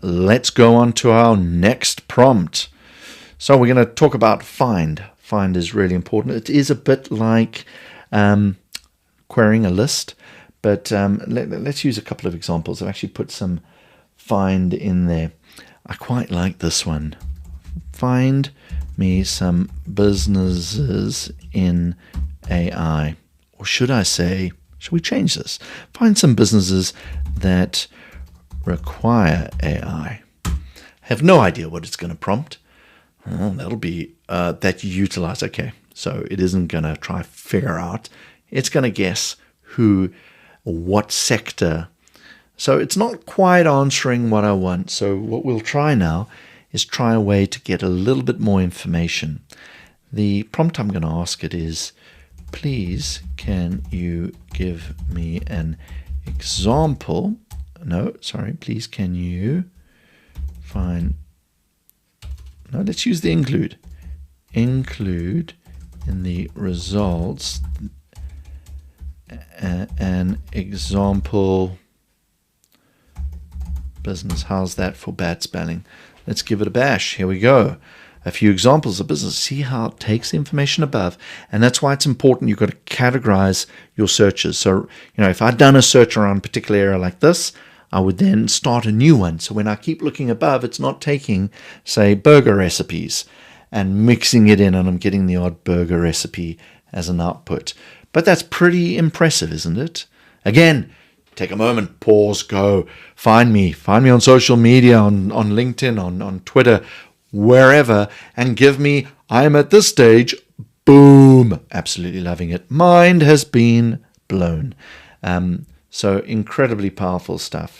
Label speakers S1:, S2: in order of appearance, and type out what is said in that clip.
S1: Let's go on to our next prompt. So we're going to talk about find. Find is really important. It is a bit like querying a list, but let's use a couple of examples. I've actually put some find in there. I quite like this one. Find me some businesses in AI. Or should I say, should we change this? Find some businesses that require AI. I have no idea what it's going to prompt. That'll be that you utilize. Okay, so it isn't going to try figure out. It's going to guess who, what sector. So it's not quite answering what I want. So what we'll try now is try a way to get a little bit more information. The prompt I'm going to ask it is, please can you give me an example? No, sorry, please can you find, no, let's use the include. Include in the results an example business. How's that for bad spelling? Let's give it a bash. Here we go. A few examples of business. See how it takes the information above. And that's why it's important. You've got to categorize your searches. So, if I'd done a search around a particular area like this, I would then start a new one. So when I keep looking above, it's not taking, say, burger recipes and mixing it in, and I'm getting the odd burger recipe as an output. But that's pretty impressive, isn't it? Again, take a moment, pause, go. Find me on social media, on LinkedIn, on Twitter, wherever, and give me, I'm at this stage, boom, absolutely loving it. Mind has been blown. So incredibly powerful stuff.